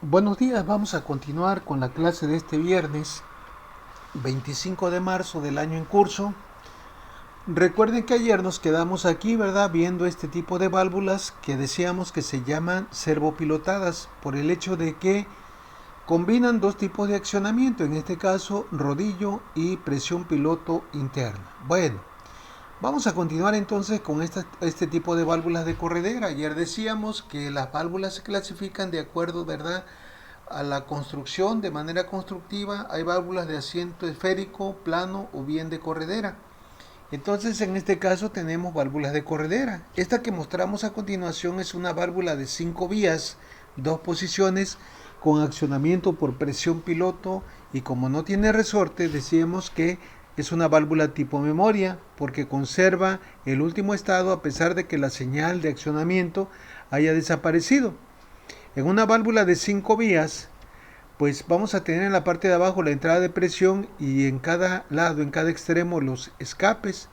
Buenos días, vamos a continuar con la clase de este viernes 25 de marzo del año en curso. Recuerden que ayer nos quedamos aquí, ¿verdad? Viendo este tipo de válvulas que decíamos que se llaman servopilotadas por el hecho de que combinan dos tipos de accionamiento, en este caso rodillo y presión piloto interna. Bueno, vamos a continuar entonces con este tipo de válvulas de corredera. Ayer decíamos que las válvulas se clasifican de acuerdo, ¿verdad?, a la construcción de manera constructiva. Hay válvulas de asiento esférico, plano o bien de corredera. Entonces en este caso tenemos válvulas de corredera. Esta que mostramos a continuación es una válvula de 5 vías, 2 posiciones, con accionamiento por presión piloto, y como no tiene resorte, decíamos que es una válvula tipo memoria porque conserva el último estado a pesar de que la señal de accionamiento haya desaparecido. En una válvula de 5 vías, pues vamos a tener en la parte de abajo la entrada de presión y en cada lado, en cada extremo, los escapes.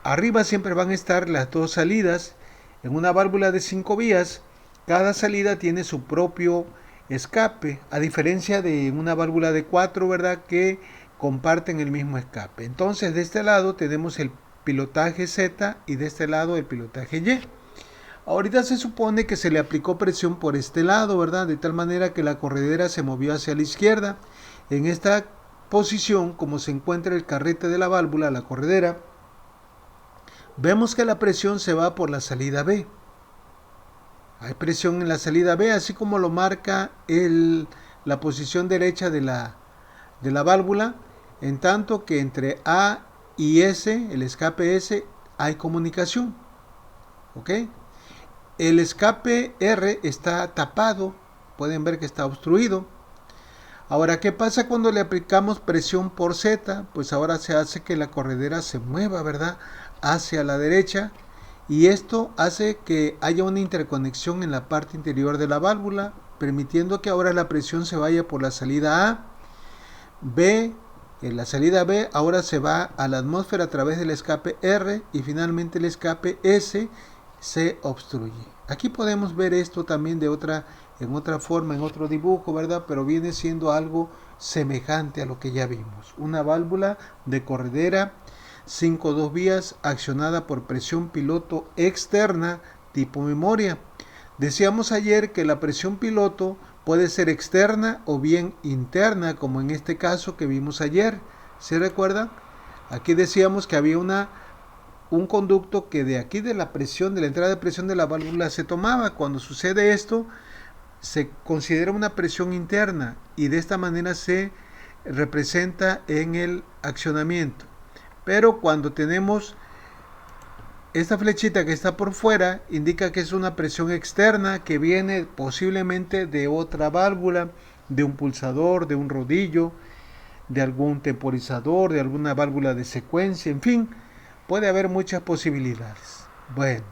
Arriba siempre van a estar las dos salidas. En una válvula de 5 vías, cada salida tiene su propio escape, a diferencia de una válvula de 4, ¿verdad?, que comparten el mismo escape. Entonces, de este lado tenemos el pilotaje Z y de este lado el pilotaje Y. Ahorita se supone que se le aplicó presión por este lado, ¿verdad? De tal manera que la corredera se movió hacia la izquierda. En esta posición, como se encuentra el carrete de la válvula, la corredera, vemos que la presión se va por la salida B. Hay presión en la salida B, así como lo marca la posición derecha de la válvula, en tanto que entre A y S, el escape S, hay comunicación. ¿Ok? El escape R está tapado, pueden ver que está obstruido. Ahora, ¿qué pasa cuando le aplicamos presión por Z? Pues ahora se hace que la corredera se mueva, ¿verdad?, hacia la derecha, y esto hace que haya una interconexión en la parte interior de la válvula, permitiendo que ahora la presión se vaya por la salida A. B, en la salida B ahora se va a la atmósfera a través del escape R, y finalmente el escape S se obstruye. Aquí podemos ver esto también en otra forma, en otro dibujo, ¿verdad? Pero viene siendo algo semejante a lo que ya vimos. Una válvula de corredera 5-2 vías accionada por presión piloto externa tipo memoria. Decíamos ayer que la presión piloto puede ser externa o bien interna, como en este caso que vimos ayer. ¿Se recuerdan? Aquí decíamos que había un conducto que de aquí de la presión, de la entrada de presión de la válvula se tomaba. Cuando sucede esto, se considera una presión interna y de esta manera se representa en el accionamiento. Pero cuando tenemos esta flechita que está por fuera, indica que es una presión externa que viene posiblemente de otra válvula, de un pulsador, de un rodillo, de algún temporizador, de alguna válvula de secuencia, en fin, puede haber muchas posibilidades. Bueno,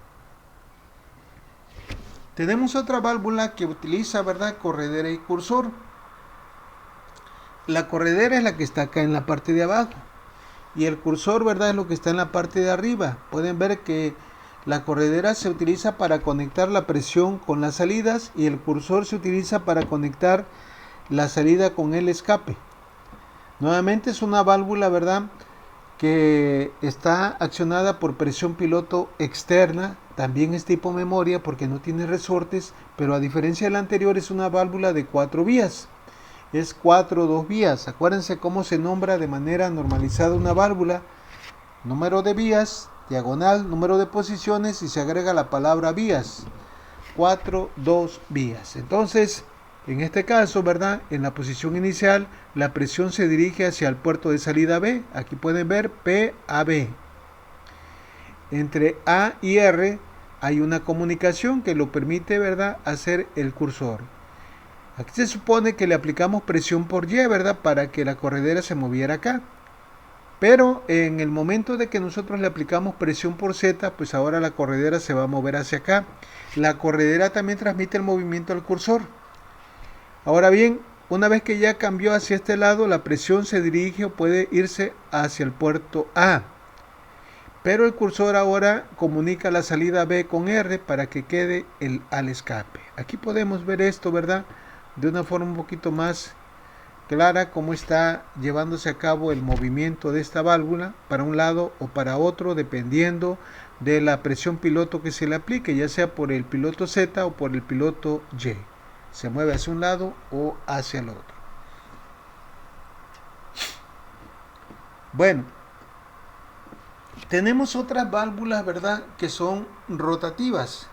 tenemos otra válvula que utiliza, ¿verdad?, corredera y cursor. La corredera es la que está acá en la parte de abajo y el cursor, ¿verdad?, es lo que está en la parte de arriba. Pueden ver que la corredera se utiliza para conectar la presión con las salidas y el cursor se utiliza para conectar la salida con el escape. Nuevamente es una válvula, ¿verdad?, que está accionada por presión piloto externa. También es tipo memoria porque no tiene resortes, pero a diferencia de la anterior es una válvula de 4 vías. Es 4-2 vías. Acuérdense cómo se nombra de manera normalizada una válvula: número de vías, diagonal, número de posiciones, y se agrega la palabra vías. 4-2 vías. Entonces, en este caso, ¿verdad?, en la posición inicial, la presión se dirige hacia el puerto de salida B. Aquí pueden ver PAB. Entre A y R hay una comunicación que lo permite, ¿verdad?, hacer el cursor. Aquí se supone que le aplicamos presión por Y, ¿verdad?, para que la corredera se moviera acá. Pero en el momento de que nosotros le aplicamos presión por Z, pues ahora la corredera se va a mover hacia acá. La corredera también transmite el movimiento al cursor. Ahora bien, una vez que ya cambió hacia este lado, la presión se dirige o puede irse hacia el puerto A. Pero el cursor ahora comunica la salida B con R para que quede al escape. Aquí podemos ver esto, ¿verdad?, de una forma un poquito más clara cómo está llevándose a cabo el movimiento de esta válvula para un lado o para otro, dependiendo de la presión piloto que se le aplique, ya sea por el piloto Z o por el piloto Y. Se mueve hacia un lado o hacia el otro. Bueno, tenemos otras válvulas, ¿verdad?, que son rotativas.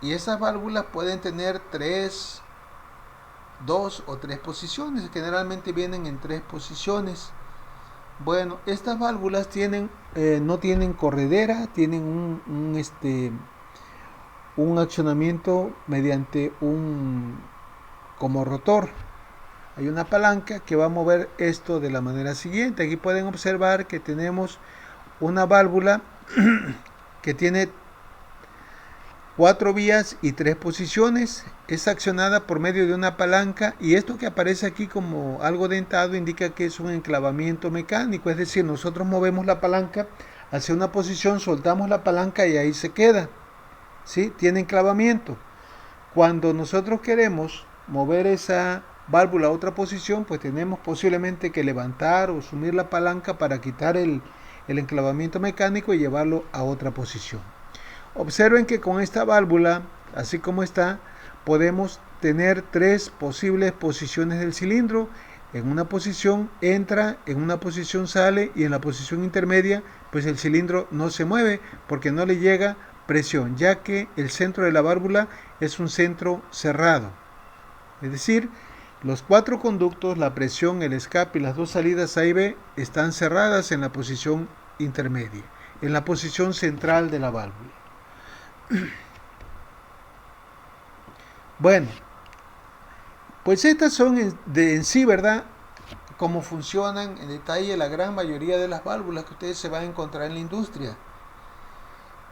Y esas válvulas pueden tener 2 o 3 posiciones. Generalmente vienen en 3 posiciones. Bueno, estas válvulas no tienen corredera, tienen un accionamiento mediante como rotor. Hay una palanca que va a mover esto de la manera siguiente. Aquí pueden observar que tenemos una válvula que tiene 4 vías y 3 posiciones. Es accionada por medio de una palanca, y esto que aparece aquí como algo dentado indica que es un enclavamiento mecánico, es decir, nosotros movemos la palanca hacia una posición, soltamos la palanca y ahí se queda, ¿sí? Tiene enclavamiento. Cuando nosotros queremos mover esa válvula a otra posición, pues tenemos posiblemente que levantar o sumir la palanca para quitar el enclavamiento mecánico y llevarlo a otra posición. Observen que con esta válvula, así como está, podemos tener 3 posibles posiciones del cilindro. En una posición entra, en una posición sale, y en la posición intermedia pues el cilindro no se mueve porque no le llega presión, ya que el centro de la válvula es un centro cerrado. Es decir, los 4 conductos, la presión, el escape y las 2 salidas A y B están cerradas en la posición intermedia, en la posición central de la válvula. Bueno, pues estas son en sí, ¿verdad?, cómo funcionan en detalle la gran mayoría de las válvulas que ustedes se van a encontrar en la industria.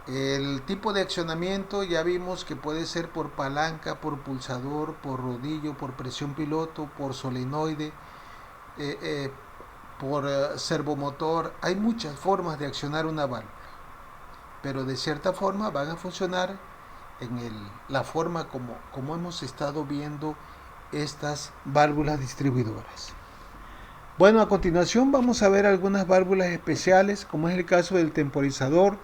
El tipo de accionamiento ya vimos que puede ser por palanca, por pulsador, por rodillo, por presión piloto, por solenoide, por servomotor. Hay muchas formas de accionar una válvula, pero de cierta forma van a funcionar en la forma como hemos estado viendo estas válvulas distribuidoras. Bueno, a continuación vamos a ver algunas válvulas especiales, como es el caso del temporizador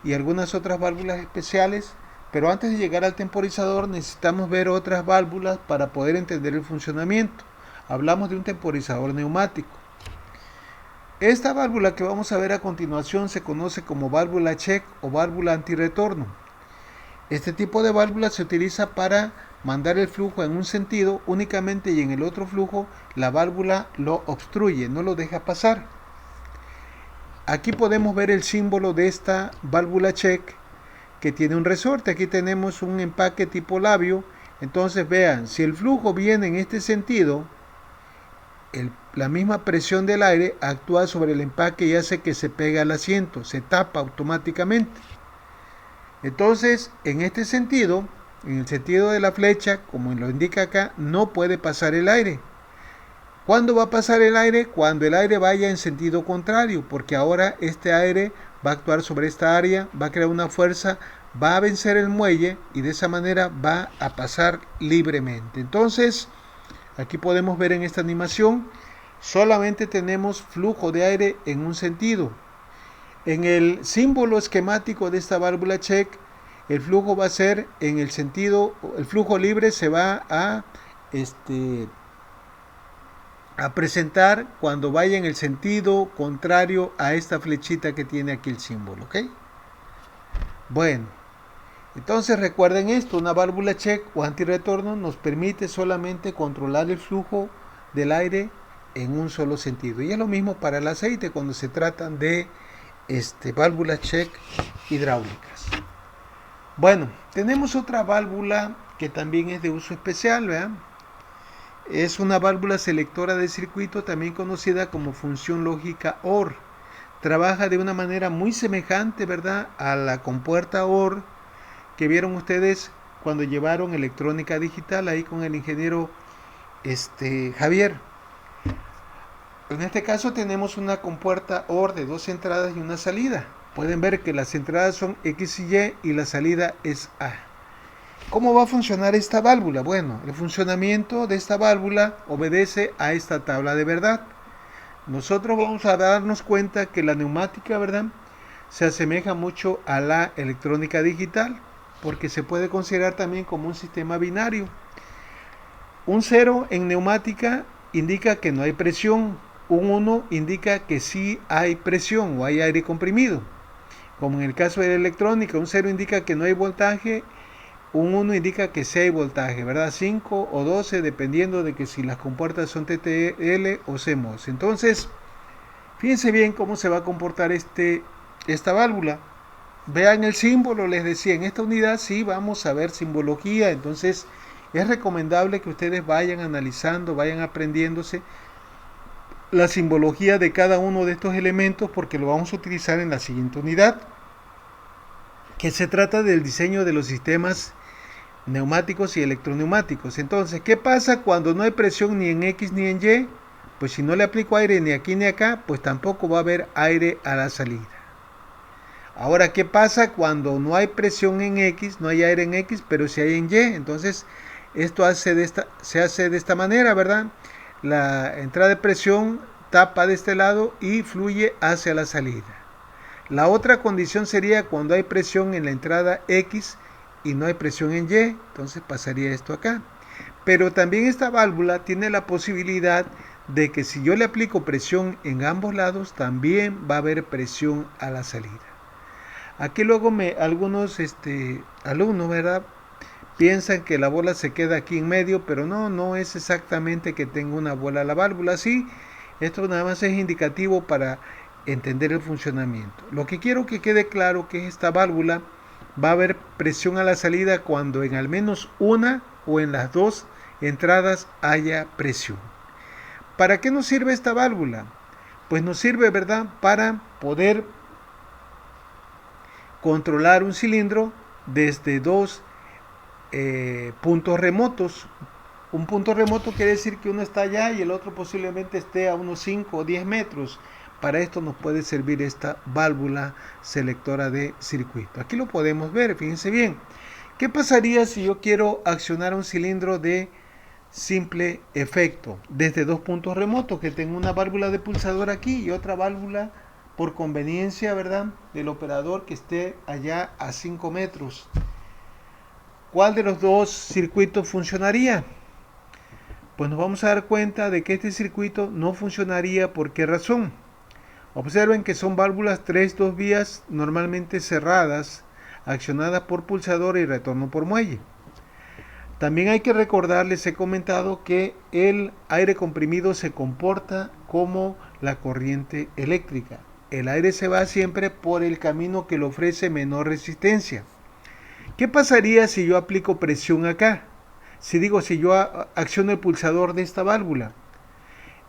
y algunas otras válvulas especiales, pero antes de llegar al temporizador necesitamos ver otras válvulas para poder entender el funcionamiento. Hablamos de un temporizador neumático. Esta válvula que vamos a ver a continuación se conoce como válvula check o válvula antirretorno. Este tipo de válvula se utiliza para mandar el flujo en un sentido únicamente, y en el otro flujo la válvula lo obstruye, no lo deja pasar. Aquí podemos ver el símbolo de esta válvula check, que tiene un resorte. Aquí tenemos un empaque tipo labio. Entonces vean, si el flujo viene en este sentido, la misma presión del aire actúa sobre el empaque y hace que se pegue al asiento, se tapa automáticamente. Entonces, en este sentido, en el sentido de la flecha, como lo indica acá, no puede pasar el aire. ¿Cuándo va a pasar el aire? Cuando el aire vaya en sentido contrario, porque ahora este aire va a actuar sobre esta área, va a crear una fuerza, va a vencer el muelle y de esa manera va a pasar libremente. Entonces, aquí podemos ver en esta animación, solamente tenemos flujo de aire en un sentido. En el símbolo esquemático de esta válvula check, el flujo va a ser en el sentido, el flujo libre se va a presentar cuando vaya en el sentido contrario a esta flechita que tiene aquí el símbolo, ¿ok? Bueno, entonces recuerden esto, una válvula check o antirretorno nos permite solamente controlar el flujo del aire en un solo sentido. Y es lo mismo para el aceite cuando se tratan de válvulas check hidráulicas. Bueno, tenemos otra válvula que también es de uso especial, ¿vean? Es una válvula selectora de circuito, también conocida como función lógica OR. Trabaja de una manera muy semejante, ¿verdad?, a la compuerta OR que vieron ustedes cuando llevaron electrónica digital ahí con el ingeniero Javier. En este caso tenemos una compuerta OR de 2 entradas y una salida. Pueden ver que las entradas son X y Y y la salida es A. ¿Cómo va a funcionar esta válvula? Bueno, el funcionamiento de esta válvula obedece a esta tabla de verdad. Nosotros vamos a darnos cuenta que la neumática, ¿verdad?, se asemeja mucho a la electrónica digital, porque se puede considerar también como un sistema binario. Un 0 en neumática indica que no hay presión, un 1 indica que sí hay presión o hay aire comprimido. Como en el caso de la electrónica, un 0 indica que no hay voltaje, un 1 indica que sí hay voltaje, ¿verdad? 5 o 12 dependiendo de que si las compuertas son TTL o CMOS. Entonces, fíjense bien cómo se va a comportar esta válvula. Vean el símbolo, les decía, en esta unidad sí vamos a ver simbología, entonces es recomendable que ustedes vayan analizando, vayan aprendiéndose la simbología de cada uno de estos elementos porque lo vamos a utilizar en la siguiente unidad, que se trata del diseño de los sistemas neumáticos y electroneumáticos. Entonces, ¿qué pasa cuando no hay presión ni en X ni en Y? Pues si no le aplico aire ni aquí ni acá, pues tampoco va a haber aire a la salida. Ahora, ¿qué pasa cuando no hay presión en X, no hay aire en X, pero sí hay en Y? Entonces, esto se hace de esta manera, ¿verdad? La entrada de presión tapa de este lado y fluye hacia la salida. La otra condición sería cuando hay presión en la entrada X y no hay presión en Y, entonces pasaría esto acá. Pero también esta válvula tiene la posibilidad de que si yo le aplico presión en ambos lados, también va a haber presión a la salida. Aquí luego algunos alumnos, ¿verdad?, piensan que la bola se queda aquí en medio, pero no es exactamente que tenga una bola la válvula. Sí, esto nada más es indicativo para entender el funcionamiento. Lo que quiero que quede claro que esta válvula va a haber presión a la salida cuando en al menos una o en las dos entradas haya presión. ¿Para qué nos sirve esta válvula? Pues nos sirve, ¿verdad?, para poder controlar un cilindro desde dos puntos remotos. Un punto remoto quiere decir que uno está allá y el otro posiblemente esté a unos 5 o 10 metros. Para esto nos puede servir esta válvula selectora de circuito. Aquí lo podemos ver, fíjense bien. ¿Qué pasaría si yo quiero accionar un cilindro de simple efecto desde dos puntos remotos? Que tengo una válvula de pulsador aquí y otra válvula por conveniencia, ¿verdad?, del operador que esté allá a 5 metros. ¿Cuál de los dos circuitos funcionaría? Pues nos vamos a dar cuenta de que este circuito no funcionaría. ¿Por qué razón? Observen que son válvulas 3-2 vías normalmente cerradas, accionadas por pulsador y retorno por muelle. También hay que recordar, les he comentado que el aire comprimido se comporta como la corriente eléctrica. El aire se va siempre por el camino que le ofrece menor resistencia. ¿Qué pasaría si yo aplico presión acá? Si yo acciono el pulsador de esta válvula,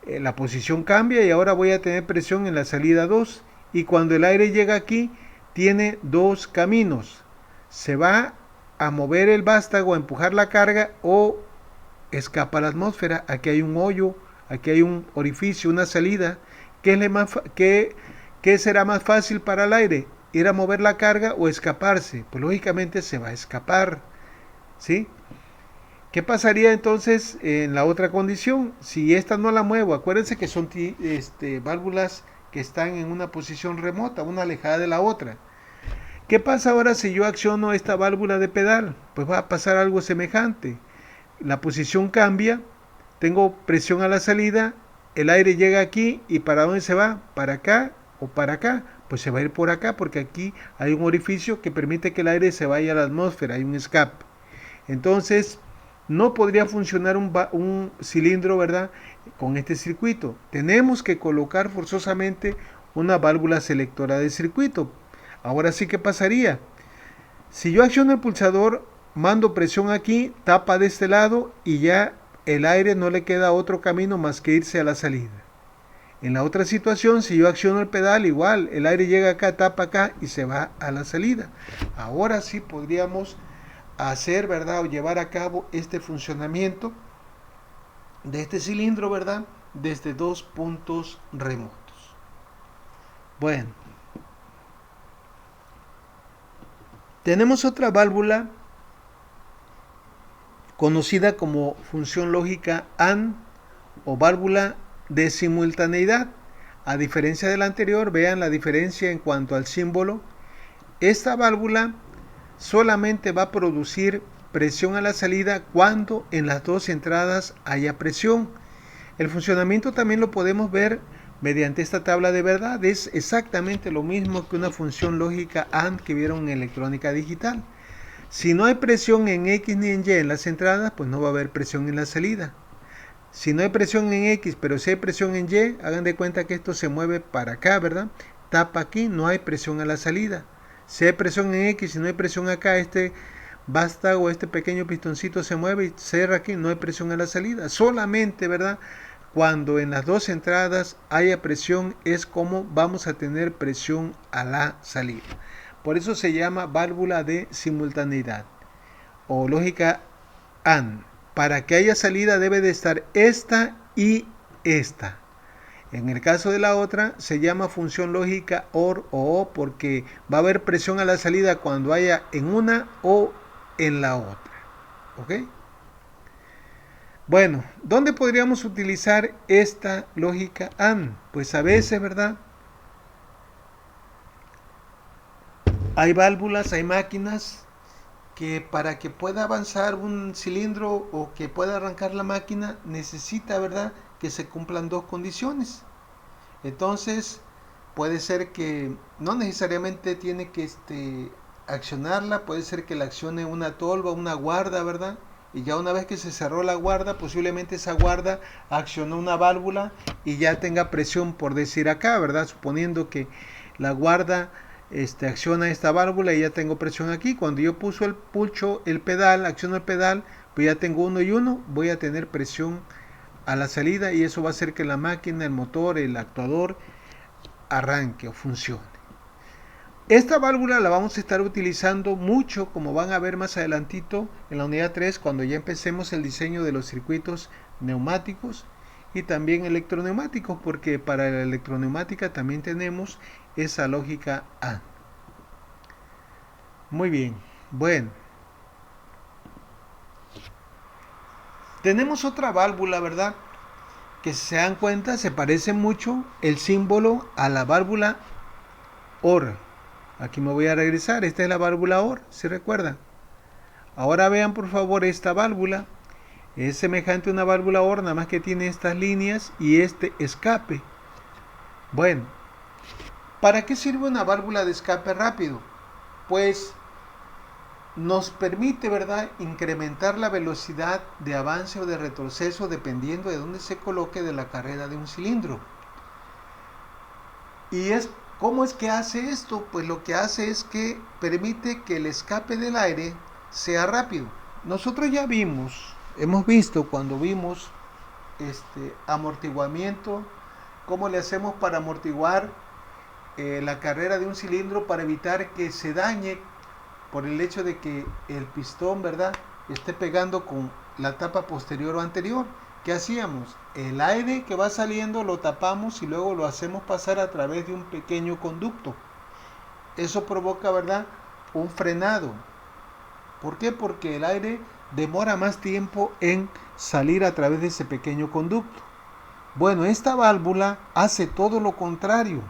la posición cambia y ahora voy a tener presión en la salida 2. Y cuando el aire llega aquí, tiene dos caminos. Se va a mover el vástago, a empujar la carga o escapa a la atmósfera. Aquí hay un hoyo, aquí hay un orificio, una salida. ¿Qué será más fácil para el aire? ¿Ir a mover la carga o escaparse? Pues lógicamente se va a escapar, ¿sí? ¿Qué pasaría entonces en la otra condición? Si esta no la muevo, acuérdense que son válvulas que están en una posición remota, una alejada de la otra. ¿Qué pasa ahora si yo acciono esta válvula de pedal? Pues va a pasar algo semejante. La posición cambia, tengo presión a la salida, el aire llega aquí y ¿para dónde se va? ¿Para acá o para acá? Pues se va a ir por acá porque aquí hay un orificio que permite que el aire se vaya a la atmósfera, hay un escape. Entonces, no podría funcionar un cilindro, ¿verdad?, con este circuito. Tenemos que colocar forzosamente una válvula selectora de circuito. Ahora sí, ¿qué pasaría? Si yo acciono el pulsador, mando presión aquí, tapa de este lado y ya el aire no le queda otro camino más que irse a la salida. En la otra situación, si yo acciono el pedal, igual, el aire llega acá, tapa acá y se va a la salida. Ahora sí podríamos hacer, ¿verdad?, o llevar a cabo este funcionamiento de este cilindro, ¿verdad?, desde dos puntos remotos. Bueno, tenemos otra válvula conocida como función lógica AND o válvula de simultaneidad. A diferencia de la anterior, vean la diferencia en cuanto al símbolo. Esta válvula solamente va a producir presión a la salida cuando en las dos entradas haya presión. El funcionamiento también lo podemos ver mediante esta tabla de verdad. Es exactamente lo mismo que una función lógica AND que vieron en electrónica digital. Si no hay presión en X ni en Y en las entradas, pues no va a haber presión en la salida. Si no hay presión en X, pero si hay presión en Y, hagan de cuenta que esto se mueve para acá, ¿verdad? Tapa aquí, no hay presión a la salida. Si hay presión en X y no hay presión acá, este vástago, este pequeño pistoncito se mueve y cierra aquí, no hay presión a la salida. Solamente, ¿verdad? Cuando en las dos entradas haya presión es como vamos a tener presión a la salida. Por eso se llama válvula de simultaneidad o lógica AND. Para que haya salida debe de estar esta y esta. En el caso de la otra se llama función lógica OR o O porque va a haber presión a la salida cuando haya en una o en la otra. ¿Ok? Bueno, ¿dónde podríamos utilizar esta lógica AND? Pues a veces, ¿verdad? Hay válvulas, hay máquinas que para que pueda avanzar un cilindro o que pueda arrancar la máquina necesita, ¿verdad?, que se cumplan dos condiciones. Entonces, puede ser que no necesariamente tiene que accionarla, puede ser que la accione una tolva, una guarda, ¿verdad? Y ya una vez que se cerró la guarda, posiblemente esa guarda accionó una válvula y ya tenga presión, por decir acá, ¿verdad? Suponiendo que la guarda acciona esta válvula y ya tengo presión aquí. Cuando yo pulso el pedal, acciono el pedal, pues ya tengo uno y uno, voy a tener presión a la salida y eso va a hacer que la máquina, el motor, el actuador arranque o funcione. Esta válvula la vamos a estar utilizando mucho, como van a ver más adelantito en la unidad 3, cuando ya empecemos el diseño de los circuitos neumáticos y también electroneumáticos, porque para la electroneumática también tenemos esa lógica AND. Muy bien, bueno. Tenemos otra válvula, ¿verdad? Que si se dan cuenta se parece mucho el símbolo a la válvula OR. Aquí me voy a regresar, esta es la válvula OR, ¿se recuerdan? Ahora vean por favor esta válvula. Es semejante a una válvula OR, nada más que tiene estas líneas y este escape. Bueno, ¿para qué sirve una válvula de escape rápido? Pues nos permite, ¿verdad?, incrementar la velocidad de avance o de retroceso dependiendo de dónde se coloque de la carrera de un cilindro. ¿Cómo es que hace esto? Pues lo que hace es que permite que el escape del aire sea rápido. Nosotros ya hemos visto cuando vimos amortiguamiento, cómo le hacemos para amortiguar la carrera de un cilindro para evitar que se dañe por el hecho de que el pistón, ¿verdad?, esté pegando con la tapa posterior o anterior. ¿Qué hacíamos? El aire que va saliendo lo tapamos y luego lo hacemos pasar a través de un pequeño conducto. Eso provoca, ¿verdad?, un frenado. ¿Por qué? Porque el aire demora más tiempo en salir a través de ese pequeño conducto. Bueno, esta válvula hace todo lo contrario.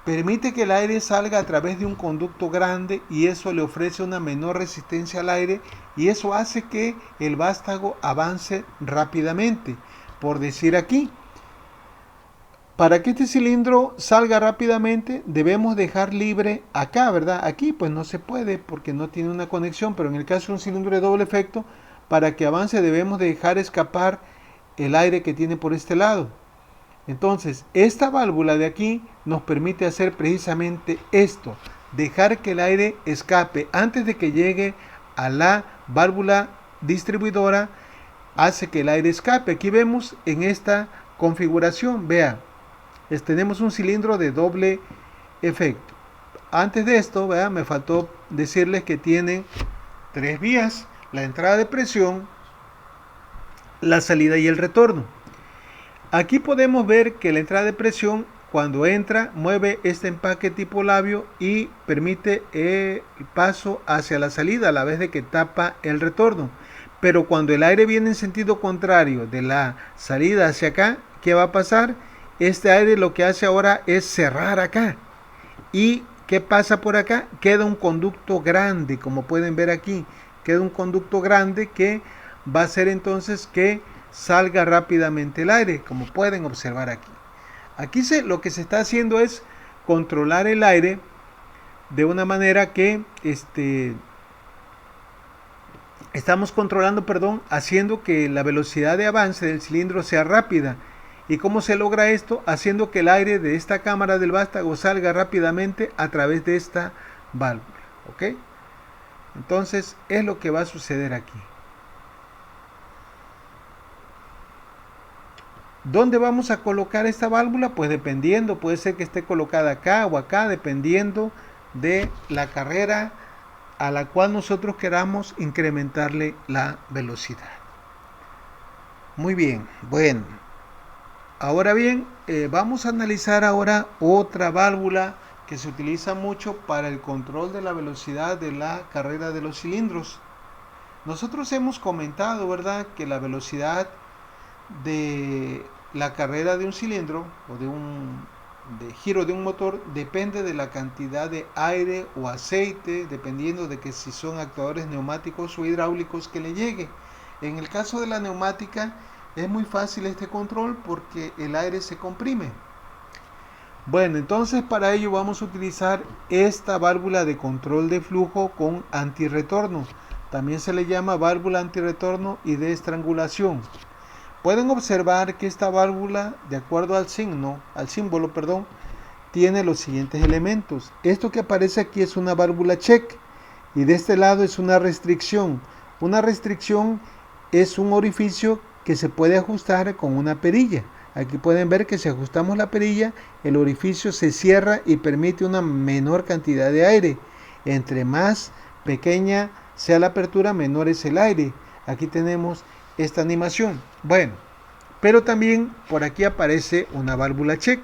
Permite que el aire salga a través de un conducto grande y eso le ofrece una menor resistencia al aire y eso hace que el vástago avance rápidamente. Por decir aquí, para que este cilindro salga rápidamente debemos dejar libre acá, ¿verdad? Aquí pues no se puede porque no tiene una conexión, pero en el caso de un cilindro de doble efecto, para que avance debemos dejar escapar el aire que tiene por este lado. Entonces, esta válvula de aquí nos permite hacer precisamente esto, dejar que el aire escape antes de que llegue a la válvula distribuidora, hace que el aire escape. Aquí vemos en esta configuración, vea, tenemos un cilindro de doble efecto. Antes de esto, vea, me faltó decirles que tienen tres vías, la entrada de presión, la salida y el retorno. Aquí podemos ver que la entrada de presión, cuando entra, mueve este empaque tipo labio y permite el paso hacia la salida a la vez de que tapa el retorno. Pero cuando el aire viene en sentido contrario de la salida hacia acá, ¿qué va a pasar? Este aire lo que hace ahora es cerrar acá. ¿Y qué pasa por acá? Queda un conducto grande, como pueden ver aquí. Queda un conducto grande que va a hacer entonces que salga rápidamente el aire, como pueden observar aquí. Aquí lo que se está haciendo es controlar el aire de una manera que estamos controlando, haciendo que la velocidad de avance del cilindro sea rápida. ¿Y cómo se logra esto? Haciendo que el aire de esta cámara del vástago salga rápidamente a través de esta válvula. ¿Ok? Entonces es lo que va a suceder aquí. ¿Dónde vamos a colocar esta válvula? Pues dependiendo, puede ser que esté colocada acá o acá, dependiendo de la carrera a la cual nosotros queramos incrementarle la velocidad. Muy bien, bueno. Ahora bien, vamos a analizar ahora otra válvula que se utiliza mucho para el control de la velocidad de la carrera de los cilindros. Nosotros hemos comentado, ¿verdad?, que la velocidad de la carrera de un cilindro o de giro de un motor depende de la cantidad de aire o aceite, dependiendo de que si son actuadores neumáticos o hidráulicos que le llegue. En el caso de la neumática es muy fácil este control porque el aire se comprime. Bueno, entonces para ello vamos a utilizar esta válvula de control de flujo con antirretorno. También se le llama válvula antirretorno y de estrangulación. Pueden observar que esta válvula, de acuerdo al símbolo, tiene los siguientes elementos. Esto que aparece aquí es una válvula check y de este lado es una restricción. Una restricción es un orificio que se puede ajustar con una perilla. Aquí pueden ver que si ajustamos la perilla, el orificio se cierra y permite una menor cantidad de aire. Entre más pequeña sea la apertura, menor es el aire. Aquí tenemos esta animación. Bueno, pero también por aquí aparece una válvula check.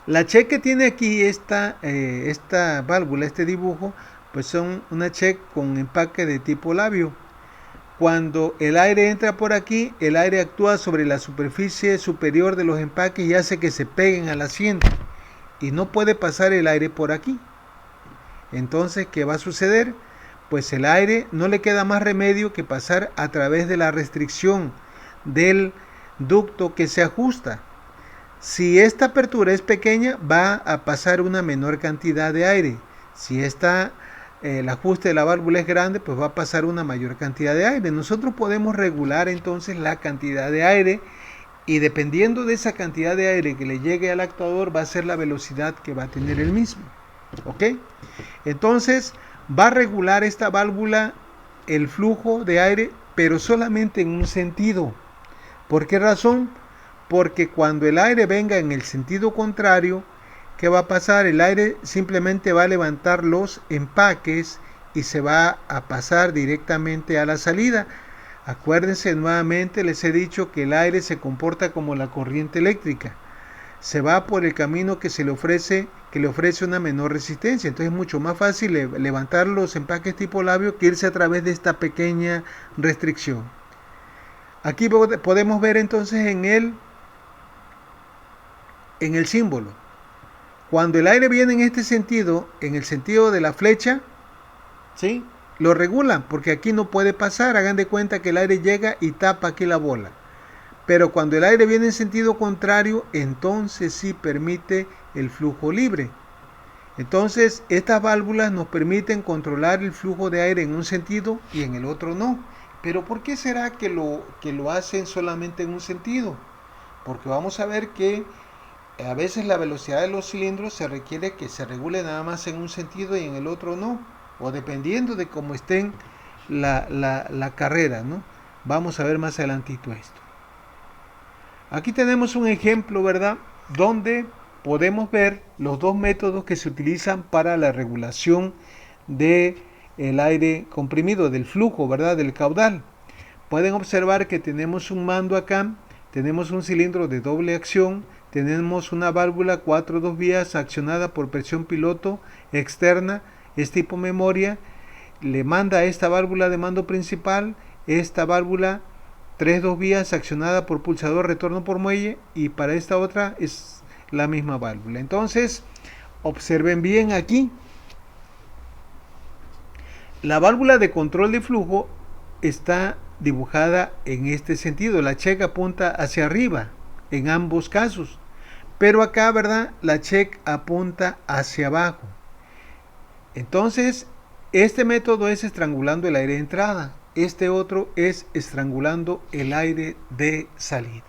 La check que tiene aquí esta válvula, este dibujo, pues son una check con empaque de tipo labio. Cuando el aire entra por aquí, el aire actúa sobre la superficie superior de los empaques y hace que se peguen al asiento. Y no puede pasar el aire por aquí. Entonces, ¿qué va a suceder? Pues el aire no le queda más remedio que pasar a través de la restricción del ducto que se ajusta. Si esta apertura es pequeña, va a pasar una menor cantidad de aire. Si el ajuste de la válvula es grande, pues va a pasar una mayor cantidad de aire. Nosotros podemos regular entonces la cantidad de aire y dependiendo de esa cantidad de aire que le llegue al actuador va a ser la velocidad que va a tener el mismo. ¿Ok? Entonces va a regular esta válvula el flujo de aire, pero solamente en un sentido. ¿Por qué razón? Porque cuando el aire venga en el sentido contrario, ¿qué va a pasar? El aire simplemente va a levantar los empaques y se va a pasar directamente a la salida. Acuérdense nuevamente, les he dicho que el aire se comporta como la corriente eléctrica. Se va por el camino que le ofrece una menor resistencia. Entonces es mucho más fácil levantar los empaques tipo labio que irse a través de esta pequeña restricción. Aquí podemos ver entonces en el símbolo. Cuando el aire viene en este sentido, en el sentido de la flecha, ¿sí?, lo regulan porque aquí no puede pasar. Hagan de cuenta que el aire llega y tapa aquí la bola. Pero cuando el aire viene en sentido contrario, entonces sí permite el flujo libre. Entonces, estas válvulas nos permiten controlar el flujo de aire en un sentido y en el otro no. Pero ¿por qué será que lo hacen solamente en un sentido? Porque vamos a ver que a veces la velocidad de los cilindros se requiere que se regule nada más en un sentido y en el otro no. O dependiendo de cómo estén la carrera, ¿no? Vamos a ver más adelantito esto. Aquí tenemos un ejemplo, ¿verdad?, donde podemos ver los dos métodos que se utilizan para la regulación del aire comprimido, del flujo, ¿verdad?, del caudal. Pueden observar que tenemos un mando acá, tenemos un cilindro de doble acción, tenemos una válvula 4 2 vías accionada por presión piloto externa, es tipo memoria, le manda a esta válvula de mando principal, esta válvula 3-2 vías accionada por pulsador retorno por muelle, y para esta otra es la misma válvula. Entonces, observen bien aquí, la válvula de control de flujo está dibujada en este sentido, la check apunta hacia arriba en ambos casos, pero acá, ¿verdad?, la check apunta hacia abajo. Entonces, este método es estrangulando el aire de entrada, este otro es estrangulando el aire de salida.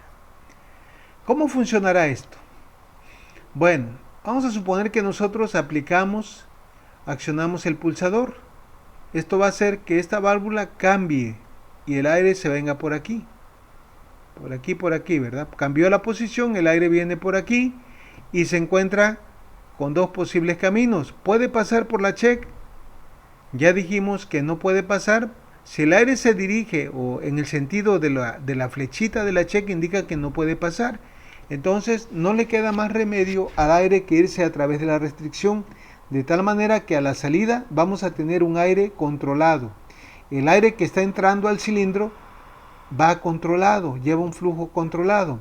¿Cómo funcionará esto? Bueno, vamos a suponer que nosotros accionamos el pulsador. Esto va a hacer que esta válvula cambie y el aire se venga por aquí, ¿verdad? Cambió la posición, el aire viene por aquí y se encuentra con dos posibles caminos. Puede pasar por la check. Ya dijimos que no puede pasar. Si el aire se dirige o en el sentido de la flechita de la check, indica que no puede pasar. Entonces no le queda más remedio al aire que irse a través de la restricción, de tal manera que a la salida vamos a tener un aire controlado. El aire que está entrando al cilindro va controlado, lleva un flujo controlado.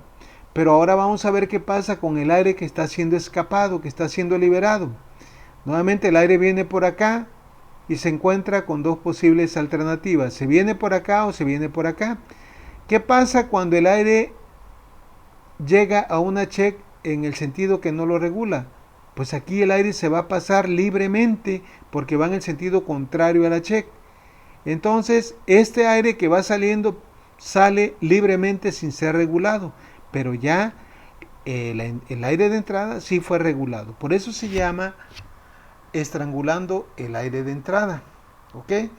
Pero ahora vamos a ver qué pasa con el aire que está siendo escapado, que está siendo liberado. Nuevamente el aire viene por acá y se encuentra con dos posibles alternativas. Se viene por acá o se viene por acá. ¿Qué pasa cuando el aire llega a una check en el sentido que no lo regula? Pues aquí el aire se va a pasar libremente porque va en el sentido contrario a la check. Entonces este aire que va saliendo sale libremente sin ser regulado, pero ya el aire de entrada sí fue regulado. Por eso se llama estrangulando el aire de entrada, ¿ok?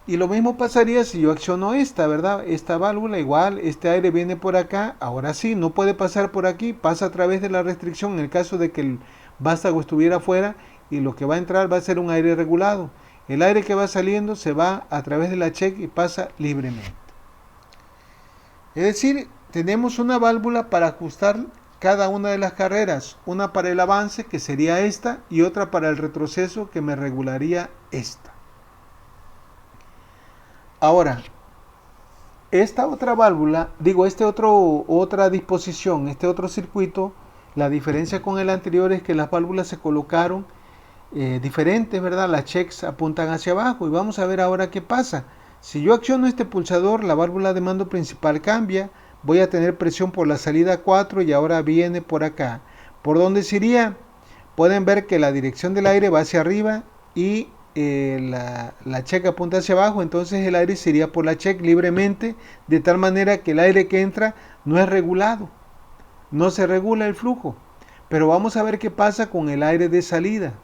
Y lo mismo pasaría si yo acciono esta, ¿verdad? Esta válvula, igual, este aire viene por acá, ahora sí, no puede pasar por aquí, pasa a través de la restricción en el caso de que el vástago estuviera afuera, y lo que va a entrar va a ser un aire regulado. El aire que va saliendo se va a través de la check y pasa libremente. Es decir, tenemos una válvula para ajustar cada una de las carreras, una para el avance, que sería esta, y otra para el retroceso, que me regularía esta. Ahora, esta otra válvula, otra disposición, este otro circuito, la diferencia con el anterior es que las válvulas se colocaron diferentes, ¿verdad? Las checks apuntan hacia abajo, y vamos a ver ahora qué pasa. Si yo acciono este pulsador, la válvula de mando principal cambia, voy a tener presión por la salida 4 y ahora viene por acá. ¿Por dónde se iría? Pueden ver que la dirección del aire va hacia arriba y la check apunta hacia abajo, entonces el aire se iría por la check libremente, de tal manera que el aire que entra no es regulado, no se regula el flujo. Pero vamos a ver qué pasa con el aire de salida.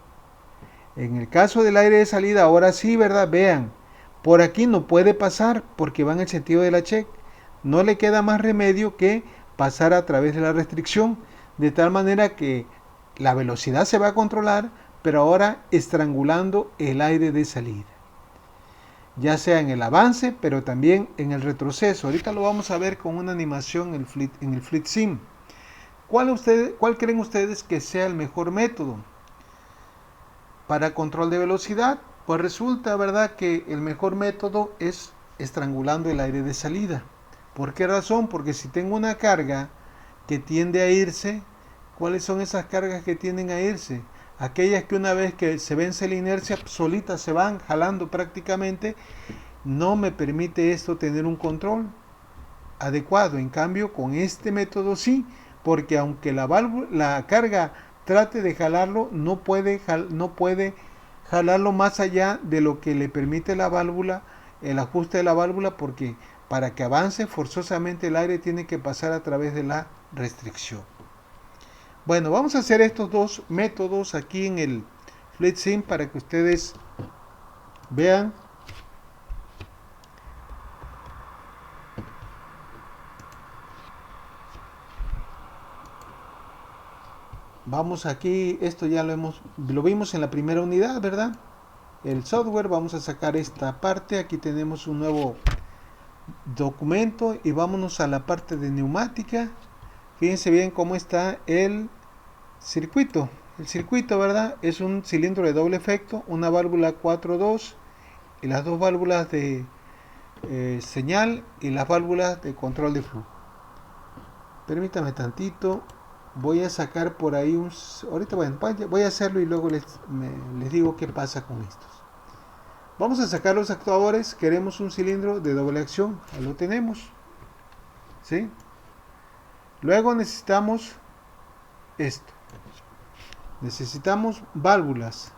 En el caso del aire de salida, ahora sí, ¿verdad? Vean, por aquí no puede pasar porque va en el sentido de la check. No le queda más remedio que pasar a través de la restricción, de tal manera que la velocidad se va a controlar, pero ahora estrangulando el aire de salida, ya sea en el avance, pero también en el retroceso. Ahorita lo vamos a ver con una animación en el Fleet Sim. ¿Cuál creen ustedes que sea el mejor método para control de velocidad? Pues resulta, ¿verdad?, que el mejor método es estrangulando el aire de salida. ¿Por qué razón? Porque si tengo una carga que tiende a irse, ¿cuáles son esas cargas que tienden a irse? Aquellas que una vez que se vence la inercia, solitas se van jalando prácticamente. No me permite esto tener un control adecuado. En cambio, con este método sí, porque aunque la carga trate de jalarlo, no puede jalarlo más allá de lo que le permite la válvula, el ajuste de la válvula, porque para que avance forzosamente el aire tiene que pasar a través de la restricción. Bueno, vamos a hacer estos dos métodos aquí en el Fleet Sim para que ustedes vean. Vamos aquí, esto ya lo vimos en la primera unidad, ¿verdad? El software, vamos a sacar esta parte, aquí tenemos un nuevo documento y vámonos a la parte de neumática. Fíjense bien cómo está el circuito. El circuito, ¿verdad? Es un cilindro de doble efecto, una válvula 4.2 y las dos válvulas de señal y las válvulas de control de flujo. Permítame tantito, voy a sacar por ahí ahorita bueno, voy a hacerlo y luego les digo qué pasa con estos. Vamos a sacar los actuadores. Queremos un cilindro de doble acción, ahí lo tenemos, ¿sí? Luego necesitamos esto, necesitamos válvulas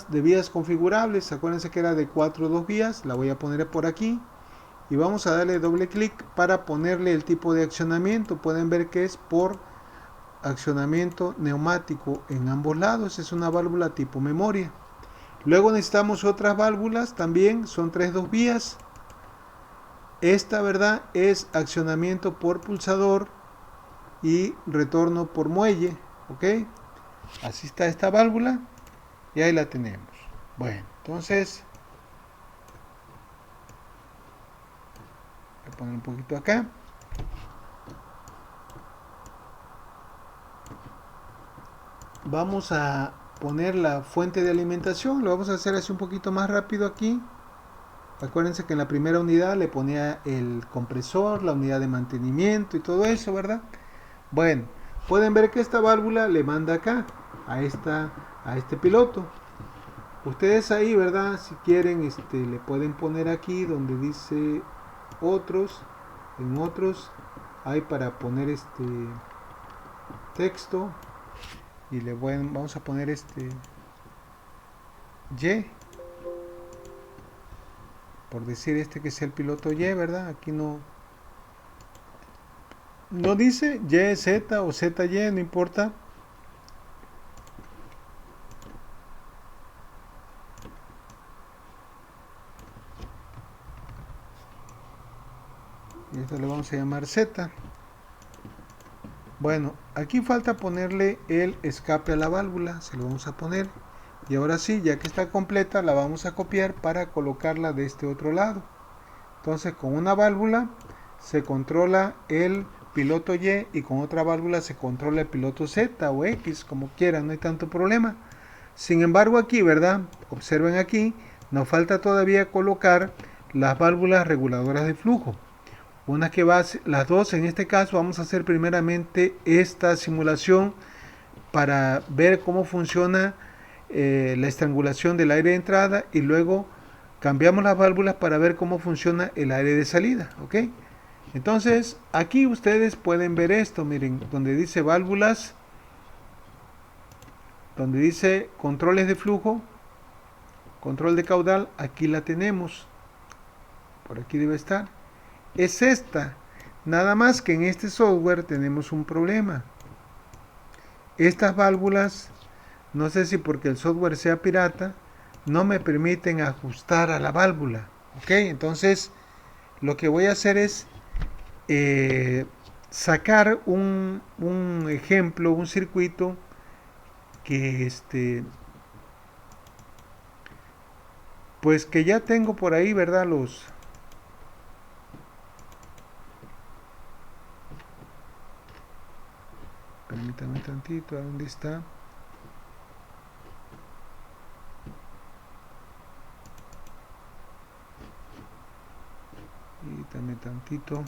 de vías configurables. Acuérdense que era de 4 2 vías, la voy a poner por aquí y vamos a darle doble clic para ponerle el tipo de accionamiento. Pueden ver que es por accionamiento neumático en ambos lados, es una válvula tipo memoria. Luego necesitamos otras válvulas también, son 3 2 vías. Esta, verdad, es accionamiento por pulsador y retorno por muelle, ¿ok? Así está esta válvula y ahí la tenemos. Bueno, entonces voy a poner un poquito acá. Vamos a poner la fuente de alimentación, lo vamos a hacer así un poquito más rápido aquí. Acuérdense que en la primera unidad le ponía el compresor, la unidad de mantenimiento y todo eso, ¿verdad? Bueno, pueden ver que esta válvula le manda acá, a este piloto. Ustedes ahí, ¿verdad? Si quieren, le pueden poner aquí donde dice otros, en otros, hay para poner texto y vamos a poner Y, por decir que es el piloto Y, ¿verdad? Aquí no dice Y, Z o ZY, no importa. Y esto le vamos a llamar Z. Bueno, aquí falta ponerle el escape a la válvula, se lo vamos a poner. Y ahora sí, ya que está completa, la vamos a copiar para colocarla de este otro lado. Entonces, con una válvula se controla el piloto Y con otra válvula se controla el piloto Z o X, como quieran, no hay tanto problema. Sin embargo, aquí, ¿verdad? Observen aquí, nos falta todavía colocar las válvulas reguladoras de flujo. Una que va, las dos en este caso, vamos a hacer primeramente esta simulación para ver cómo funciona la estrangulación del aire de entrada y luego cambiamos las válvulas para ver cómo funciona el aire de salida, ¿ok? Entonces, aquí ustedes pueden ver esto, miren, donde dice válvulas, donde dice controles de flujo, control de caudal, aquí la tenemos, por aquí debe estar. Es esta, nada más que en este software tenemos un problema. Estas válvulas, no sé si porque el software sea pirata, no me permiten ajustar a la válvula, ok. Entonces lo que voy a hacer es sacar un ejemplo, un circuito que pues que ya tengo por ahí, ¿verdad? Permítanme tantito, ¿a dónde está? Y también tantito.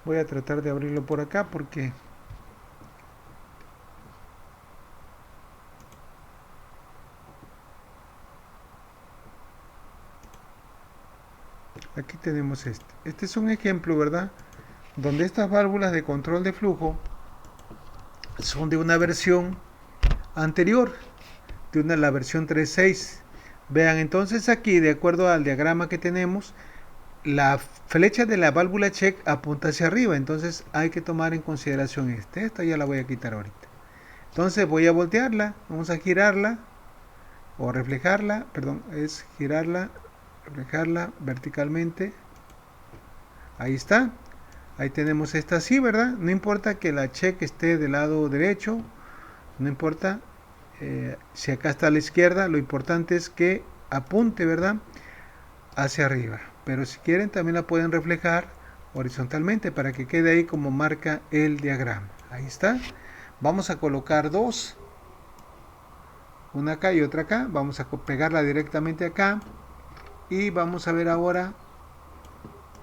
Voy a tratar de abrirlo por acá porque aquí tenemos este es un ejemplo, ¿verdad? Donde estas válvulas de control de flujo son de una versión anterior, de la versión 3.6. Vean, entonces aquí, de acuerdo al diagrama que tenemos, la flecha de la válvula check apunta hacia arriba, entonces hay que tomar en consideración esta ya la voy a quitar ahorita. Entonces voy a voltearla, vamos a girarla o reflejarla, perdón, es girarla, reflejarla verticalmente. Ahí está. Ahí tenemos esta así, ¿verdad? No importa que la check esté del lado derecho, no importa si acá está a la izquierda, lo importante es que apunte, ¿verdad? Hacia arriba. Pero si quieren también la pueden reflejar horizontalmente para que quede ahí como marca el diagrama. Ahí está. Vamos a colocar dos, una acá y otra acá. Vamos a pegarla directamente acá y vamos a ver ahora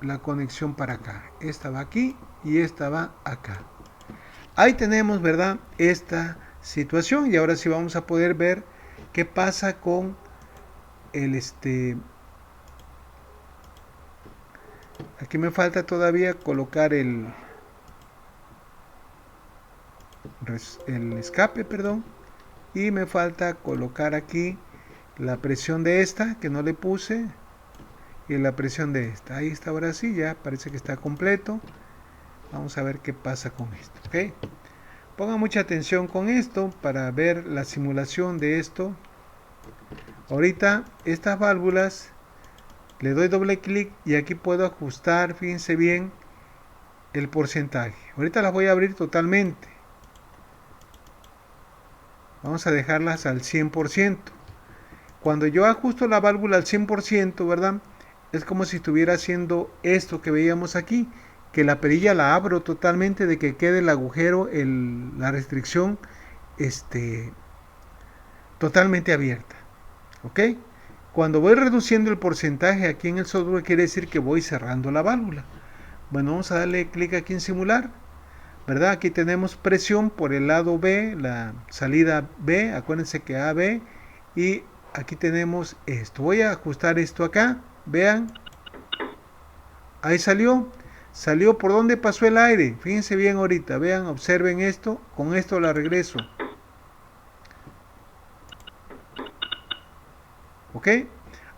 la conexión para acá. Esta va aquí y esta va acá. Ahí tenemos, ¿verdad? Esta situación y ahora sí vamos a poder ver qué pasa con el aquí me falta todavía colocar el escape, perdón, y me falta colocar aquí la presión de esta que no le puse y la presión de esta. Ahí está, ahora sí, ya parece que está completo. Vamos a ver qué pasa con esto, ¿ok? Pongan mucha atención con esto para ver la simulación de esto. Ahorita estas válvulas le doy doble clic y aquí puedo ajustar, fíjense bien, el porcentaje. Ahorita las voy a abrir totalmente. Vamos a dejarlas al 100%. Cuando yo ajusto la válvula al 100%, ¿verdad? Es como si estuviera haciendo esto que veíamos aquí, que la perilla la abro totalmente de que quede el agujero, la restricción, totalmente abierta. ¿Ok? Cuando voy reduciendo el porcentaje aquí en el software quiere decir que voy cerrando la válvula. Bueno, vamos a darle clic aquí en simular. ¿Verdad? Aquí tenemos presión por el lado B, la salida B, acuérdense que AB, y aquí tenemos esto. Voy a ajustar esto acá, vean, ahí salió por donde pasó el aire, fíjense bien ahorita, vean, observen esto, con esto la regreso. ¿Ok?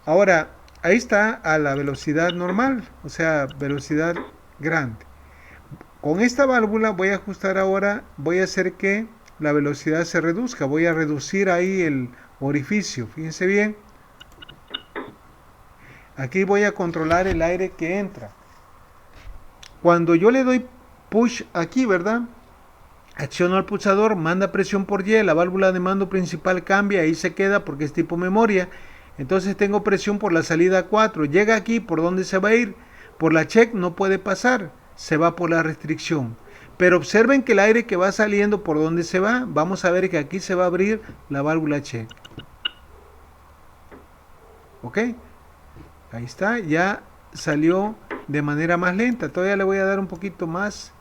Ahora, ahí está a la velocidad normal, o sea, velocidad grande. Con esta válvula voy a ajustar ahora, voy a hacer que la velocidad se reduzca, voy a reducir ahí el orificio, fíjense bien. Aquí voy a controlar el aire que entra. Cuando yo le doy push aquí, ¿verdad? Acciono al pulsador, manda presión por Y, la válvula de mando principal cambia, ahí se queda porque es tipo memoria. Entonces tengo presión por la salida 4, llega aquí, ¿por dónde se va a ir? Por la check no puede pasar, se va por la restricción. Pero observen que el aire que va saliendo, ¿por dónde se va? Vamos a ver que aquí se va a abrir la válvula check. ¿Ok? Ahí está, ya salió de manera más lenta. Todavía le voy a dar un poquito más,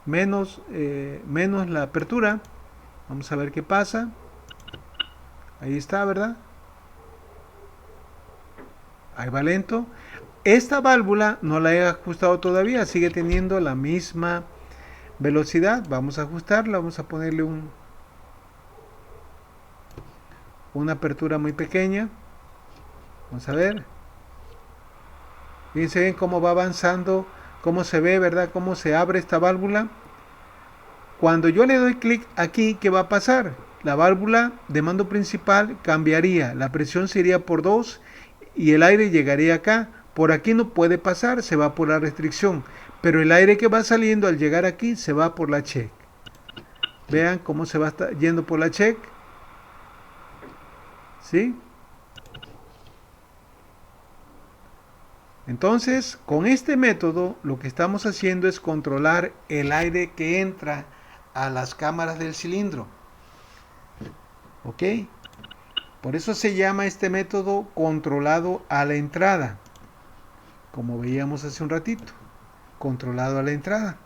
menos la apertura. Vamos a ver qué pasa. Ahí está, ¿verdad? Ahí va lento. Esta válvula no la he ajustado todavía, sigue teniendo la misma velocidad. Vamos a ajustarla, vamos a ponerle una apertura muy pequeña. Vamos a ver. Fíjense bien cómo va avanzando, cómo se ve, ¿verdad? Cómo se abre esta válvula. Cuando yo le doy clic aquí, ¿qué va a pasar? La válvula de mando principal cambiaría, la presión sería por 2 y el aire llegaría acá. Por aquí no puede pasar, se va por la restricción, pero el aire que va saliendo al llegar aquí se va por la check. Vean cómo se va yendo por la check. ¿Sí? Entonces, con este método lo que estamos haciendo es controlar el aire que entra a las cámaras del cilindro. ¿Ok? Por eso se llama este método controlado a la entrada. Como veíamos hace un ratito. Controlado a la entrada.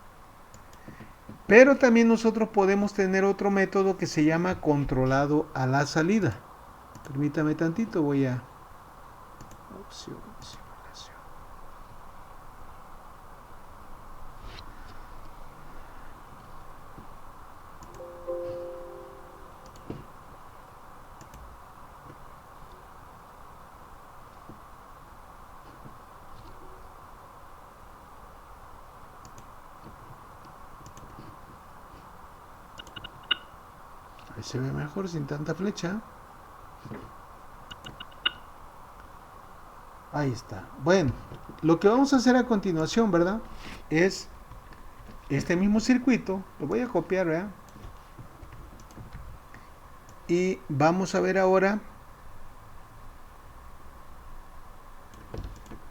Pero también nosotros podemos tener otro método que se llama controlado a la salida. Permítame tantito, voy a... Opción, simulación. Ahí se ve mejor sin tanta flecha. Ahí Ahí está. Bueno, lo que vamos a hacer a continuación, ¿verdad? Es este mismo circuito. Lo voy a copiar, ¿verdad? Y vamos a ver ahora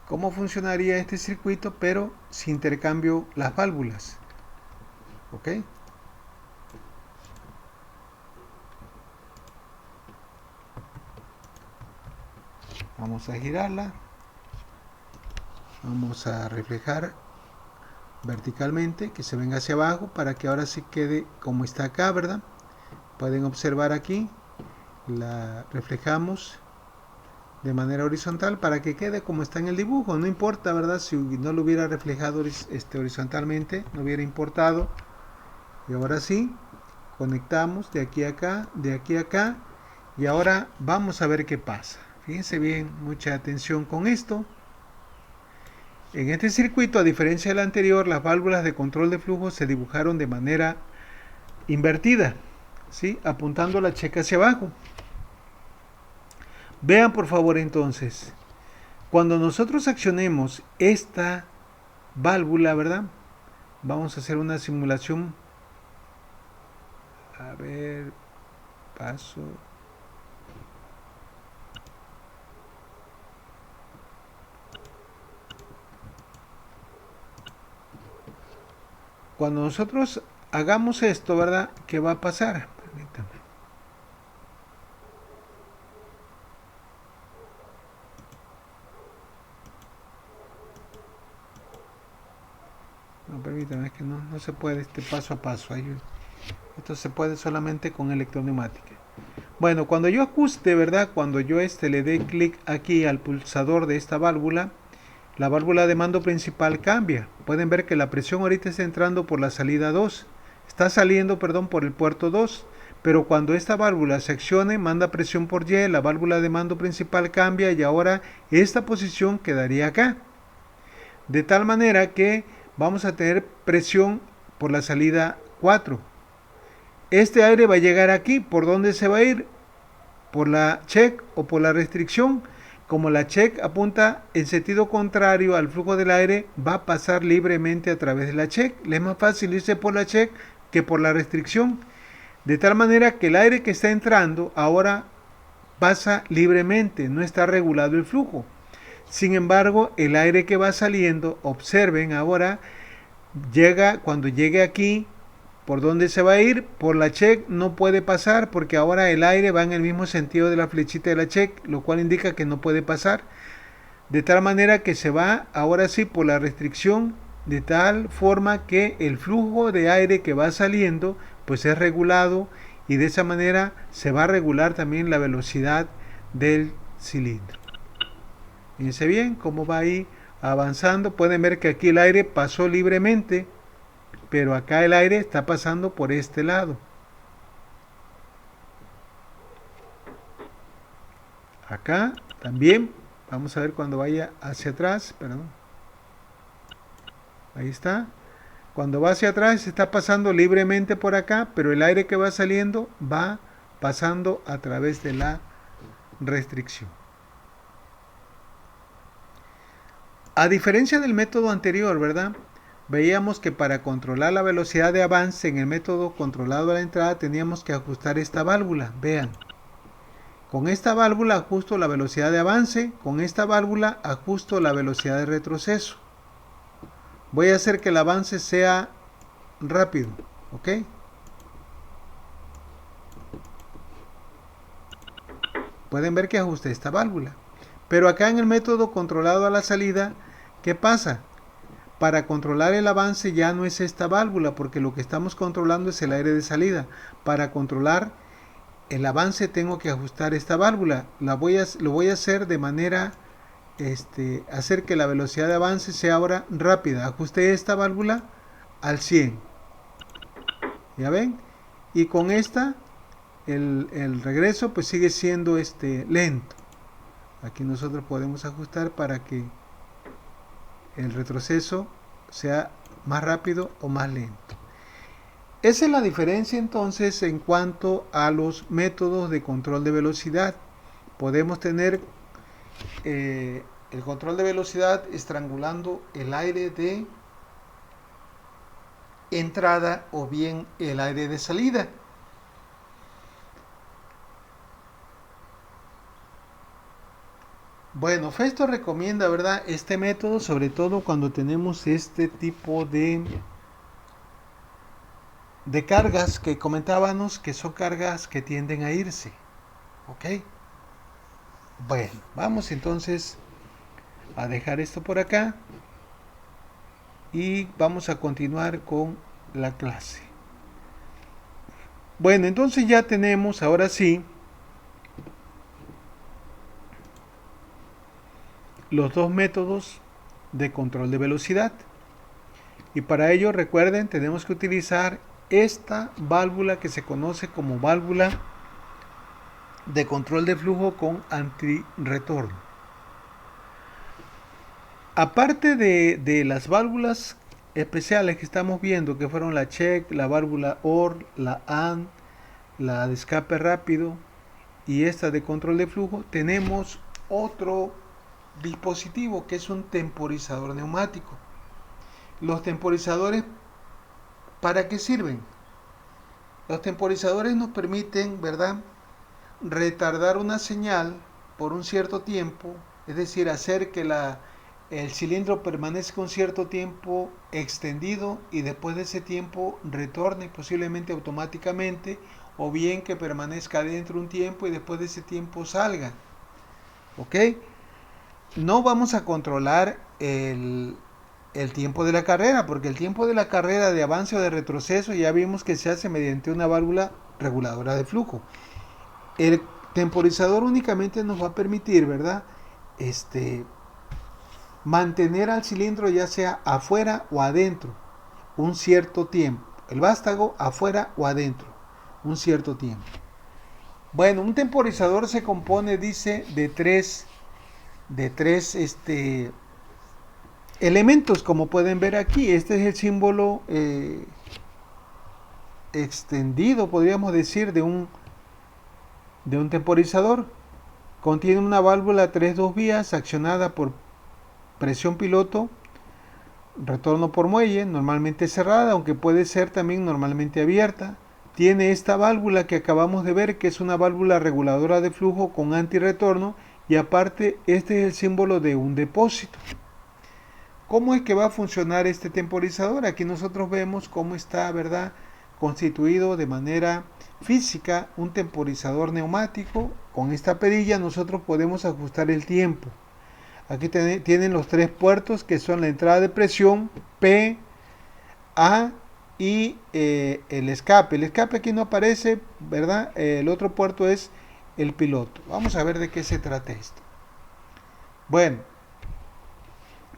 cómo funcionaría este circuito, pero si intercambio las válvulas. ¿Ok? Vamos a girarla. Vamos a reflejar verticalmente, que se venga hacia abajo para que ahora sí quede como está acá, ¿verdad? Pueden observar aquí, la reflejamos de manera horizontal para que quede como está en el dibujo. No importa, ¿verdad? Si no lo hubiera reflejado horizontalmente, no hubiera importado. Y ahora sí, conectamos de aquí a acá, de aquí a acá. Y ahora vamos a ver qué pasa. Fíjense bien, mucha atención con esto. En este circuito, a diferencia del anterior, las válvulas de control de flujo se dibujaron de manera invertida, ¿sí? Apuntando la checa hacia abajo. Vean por favor entonces, cuando nosotros accionemos esta válvula, ¿verdad? Vamos a hacer una simulación. A ver, paso. Cuando nosotros hagamos esto, ¿verdad? ¿Qué va a pasar? Permítanme. No, permítanme, es que no se puede paso a paso. Esto se puede solamente con electroneumática. Bueno, cuando yo ajuste, ¿verdad? Cuando yo le dé clic aquí al pulsador de esta válvula, la válvula de mando principal cambia. Pueden ver que la presión ahorita está entrando por la salida 2. Está saliendo, perdón, por el puerto 2. Pero cuando esta válvula se accione, manda presión por Y, la válvula de mando principal cambia y ahora esta posición quedaría acá. De tal manera que vamos a tener presión por la salida 4. Este aire va a llegar aquí. ¿Por dónde se va a ir? Por la check o por la restricción. Como la check apunta en sentido contrario al flujo del aire, va a pasar libremente a través de la check. Le es más fácil irse por la check que por la restricción. De tal manera que el aire que está entrando ahora pasa libremente, no está regulado el flujo. Sin embargo, el aire que va saliendo, observen ahora, cuando llegue aquí, ¿por dónde se va a ir? Por la check no puede pasar porque ahora el aire va en el mismo sentido de la flechita de la check, lo cual indica que no puede pasar. De tal manera que se va ahora sí por la restricción, de tal forma que el flujo de aire que va saliendo pues es regulado y de esa manera se va a regular también la velocidad del cilindro. Fíjense bien cómo va ahí avanzando. Pueden ver que aquí el aire pasó libremente, pero acá el aire está pasando por este lado. Acá también, vamos a ver cuando vaya hacia atrás, perdón. Ahí está. Cuando va hacia atrás está pasando libremente por acá, pero el aire que va saliendo va pasando a través de la restricción. A diferencia del método anterior, ¿verdad? Veíamos que para controlar la velocidad de avance en el método controlado a la entrada teníamos que ajustar esta válvula. Vean, con esta válvula ajusto la velocidad de avance, con esta válvula ajusto la velocidad de retroceso. Voy a hacer que el avance sea rápido, ¿ok? Pueden ver que ajusté esta válvula. Pero acá en el método controlado a la salida, ¿qué pasa? Para controlar el avance ya no es esta válvula, porque lo que estamos controlando es el aire de salida. Para controlar el avance tengo que ajustar esta válvula. Lo voy a hacer de manera, hacer que la velocidad de avance sea ahora rápida. Ajusté esta válvula al 100. ¿Ya ven? Y con esta, el regreso pues sigue siendo lento. Aquí nosotros podemos ajustar para que el retroceso sea más rápido o más lento. Esa es la diferencia entonces en cuanto a los métodos de control de velocidad. Podemos tener el control de velocidad estrangulando el aire de entrada o bien el aire de salida. Bueno, Festo recomienda, ¿verdad?, este método, sobre todo cuando tenemos este tipo de cargas que comentábamos, que son cargas que tienden a irse. ¿Ok? Bueno, vamos entonces a dejar esto por acá y vamos a continuar con la clase. Bueno, entonces ya tenemos, ahora sí, los dos métodos de control de velocidad. Y para ello, recuerden, tenemos que utilizar esta válvula que se conoce como válvula de control de flujo con antirretorno. Aparte de las válvulas especiales que estamos viendo, que fueron la check, la válvula OR, la AND, la de escape rápido y esta de control de flujo, tenemos otro dispositivo que es un temporizador neumático. Los temporizadores, ¿para qué sirven? Los temporizadores nos permiten, ¿verdad?, retardar una señal por un cierto tiempo, es decir, hacer que el cilindro permanezca un cierto tiempo extendido y después de ese tiempo retorne posiblemente automáticamente, o bien que permanezca dentro un tiempo y después de ese tiempo salga. ¿Ok? No vamos a controlar el tiempo de la carrera, porque el tiempo de la carrera de avance o de retroceso ya vimos que se hace mediante una válvula reguladora de flujo. El temporizador únicamente nos va a permitir, ¿verdad?, mantener al cilindro ya sea afuera o adentro un cierto tiempo. El vástago afuera o adentro un cierto tiempo. Bueno, un temporizador se compone, dice, de tres elementos, como pueden ver aquí. Este es el símbolo extendido, podríamos decir, de un temporizador. Contiene una válvula 3-2 vías accionada por presión piloto, retorno por muelle, normalmente cerrada, aunque puede ser también normalmente abierta. Tiene esta válvula que acabamos de ver, que es una válvula reguladora de flujo con antirretorno, y aparte este es el símbolo de un depósito. ¿Cómo es que va a funcionar este temporizador? Aquí nosotros vemos cómo está, ¿verdad?, constituido de manera física un temporizador neumático. Con esta perilla nosotros podemos ajustar el tiempo. Aquí tienen los tres puertos, que son la entrada de presión, P, A y el escape. El escape aquí no aparece, ¿verdad? El otro puerto es el piloto. Vamos a ver de qué se trata esto. Bueno,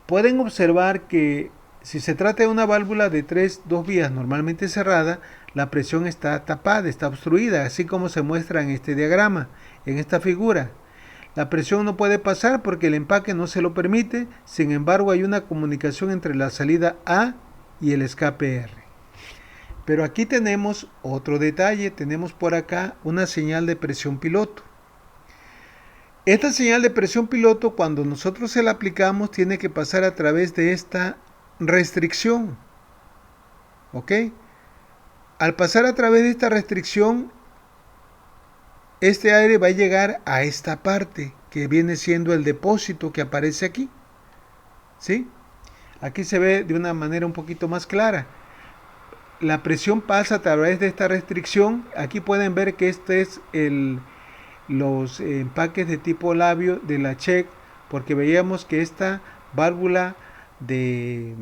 pueden observar que si se trata de una válvula de 3-2 vías normalmente cerrada, la presión está tapada, está obstruida, así como se muestra en este diagrama, en esta figura. La presión no puede pasar porque el empaque no se lo permite. Sin embargo, hay una comunicación entre la salida A y el escape R. Pero aquí tenemos otro detalle. Tenemos por acá una señal de presión piloto. Esta señal de presión piloto, cuando nosotros se la aplicamos, tiene que pasar a través de esta restricción. ¿Ok? Al pasar a través de esta restricción, este aire va a llegar a esta parte que viene siendo el depósito que aparece aquí. ¿Sí? Aquí se ve de una manera un poquito más clara. La presión pasa a través de esta restricción. Aquí pueden ver que este es los empaques de tipo labio de la check, porque veíamos que esta válvula de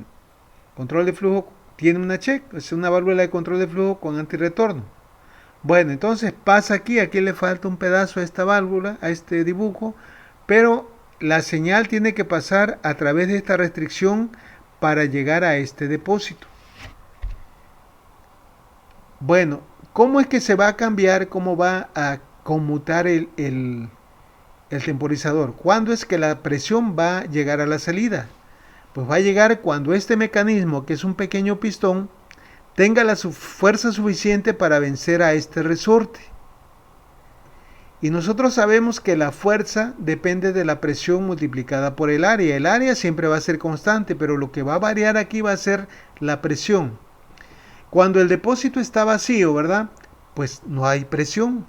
control de flujo tiene una check, es una válvula de control de flujo con antirretorno. Bueno, entonces pasa aquí le falta un pedazo a esta válvula, a este dibujo, pero la señal tiene que pasar a través de esta restricción para llegar a este depósito. Bueno, ¿cómo es que se va a cambiar, cómo va a conmutar el temporizador? ¿Cuándo es que la presión va a llegar a la salida? Pues va a llegar cuando este mecanismo, que es un pequeño pistón, tenga la fuerza suficiente para vencer a este resorte. Y nosotros sabemos que la fuerza depende de la presión multiplicada por el área. El área siempre va a ser constante, pero lo que va a variar aquí va a ser la presión. Cuando el depósito está vacío, ¿verdad? Pues no hay presión.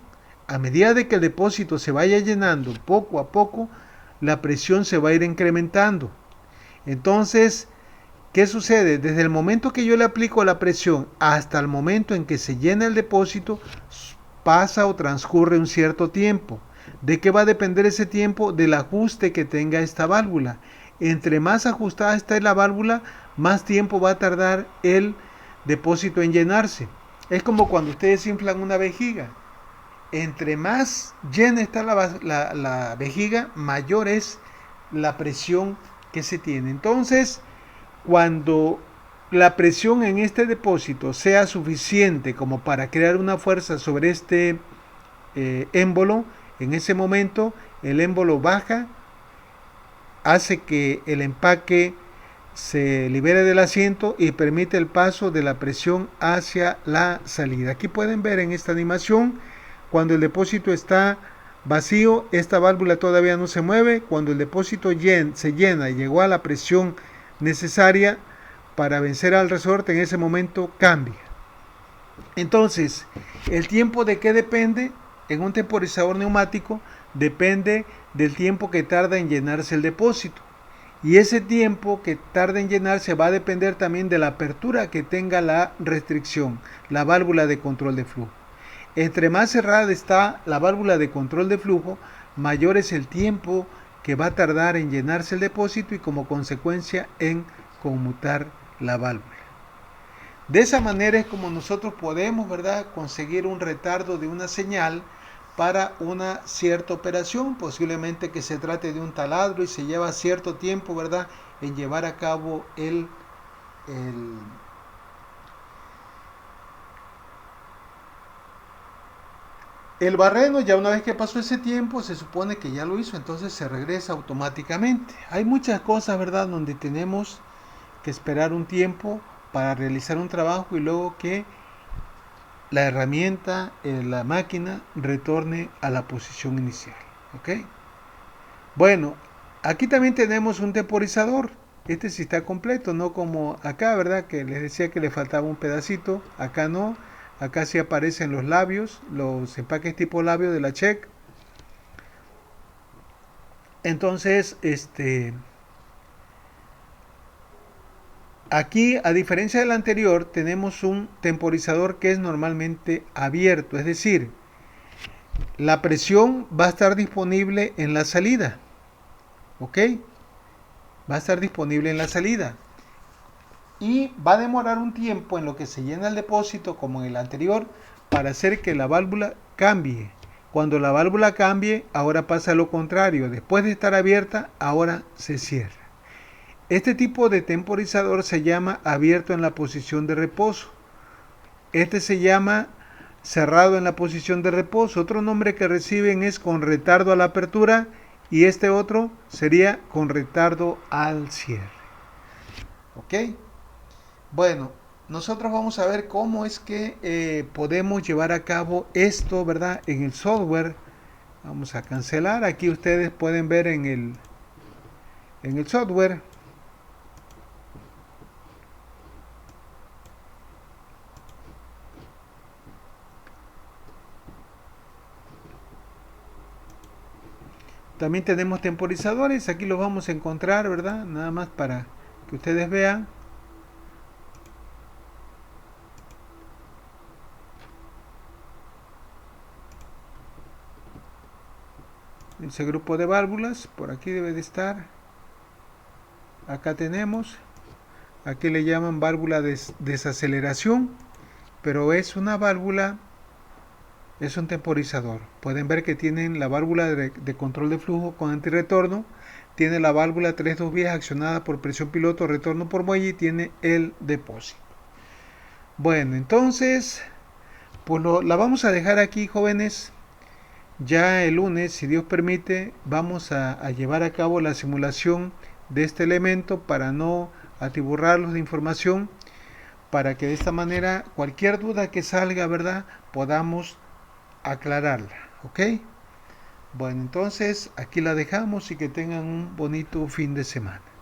A medida de que el depósito se vaya llenando poco a poco, la presión se va a ir incrementando. Entonces, ¿qué sucede? Desde el momento que yo le aplico la presión hasta el momento en que se llena el depósito, pasa o transcurre un cierto tiempo. ¿De qué va a depender ese tiempo? Del ajuste que tenga esta válvula. Entre más ajustada esté la válvula, más tiempo va a tardar el depósito en llenarse. Es como cuando ustedes inflan una vejiga. Entre más llena está la vejiga, mayor es la presión que se tiene. Entonces, cuando la presión en este depósito sea suficiente como para crear una fuerza sobre este émbolo, en ese momento el émbolo baja, hace que el empaque se libere del asiento y permite el paso de la presión hacia la salida. Aquí pueden ver en esta animación, cuando el depósito está vacío, esta válvula todavía no se mueve. Cuando el depósito se llena y llegó a la presión necesaria para vencer al resorte, en ese momento cambia. Entonces, ¿el tiempo de qué depende? En un temporizador neumático depende del tiempo que tarda en llenarse el depósito. Y ese tiempo que tarda en llenarse va a depender también de la apertura que tenga la restricción, la válvula de control de flujo. Entre más cerrada está la válvula de control de flujo, mayor es el tiempo que va a tardar en llenarse el depósito y como consecuencia en conmutar la válvula. De esa manera es como nosotros podemos, ¿verdad?, conseguir un retardo de una señal para una cierta operación, posiblemente que se trate de un taladro y se lleva cierto tiempo, ¿verdad?, en llevar a cabo el barreno. Ya una vez que pasó ese tiempo, se supone que ya lo hizo, entonces se regresa automáticamente. Hay muchas cosas, ¿verdad?, donde tenemos que esperar un tiempo para realizar un trabajo y luego que la herramienta, la máquina, retorne a la posición inicial. ¿Ok? Bueno, aquí también tenemos un temporizador. Este sí está completo, no como acá, ¿verdad?, que les decía que le faltaba un pedacito. Acá no. Acá sí aparecen los labios, los empaques tipo labio de la Czech. Entonces, aquí, a diferencia del anterior, tenemos un temporizador que es normalmente abierto, es decir, la presión va a estar disponible en la salida, ¿ok? Va a estar disponible en la salida y va a demorar un tiempo en lo que se llena el depósito, como en el anterior, para hacer que la válvula cambie. Cuando la válvula cambie, ahora pasa lo contrario, después de estar abierta, ahora se cierra. Este tipo de temporizador se llama abierto en la posición de reposo. Este se llama cerrado en la posición de reposo. Otro nombre que reciben es con retardo a la apertura y este otro sería con retardo al cierre. ¿Ok? Bueno, nosotros vamos a ver cómo es que podemos llevar a cabo esto, ¿verdad?, en el software. Vamos a cancelar. Aquí ustedes pueden ver en el software. También tenemos temporizadores, aquí los vamos a encontrar, ¿verdad? Nada más para que ustedes vean. Ese grupo de válvulas, por aquí debe de estar. Acá tenemos, aquí le llaman válvula de desaceleración, pero es una válvula, es un temporizador. Pueden ver que tienen la válvula de control de flujo con antirretorno, tiene la válvula 3-2 vías accionada por presión piloto, retorno por muelle y tiene el depósito. Bueno, entonces, pues la vamos a dejar aquí, jóvenes. Ya el lunes, si Dios permite, vamos a llevar a cabo la simulación de este elemento para no atiborrarlos de información, para que de esta manera cualquier duda que salga, ¿verdad?, podamos aclararla. ¿Ok? Bueno, entonces aquí la dejamos y que tengan un bonito fin de semana.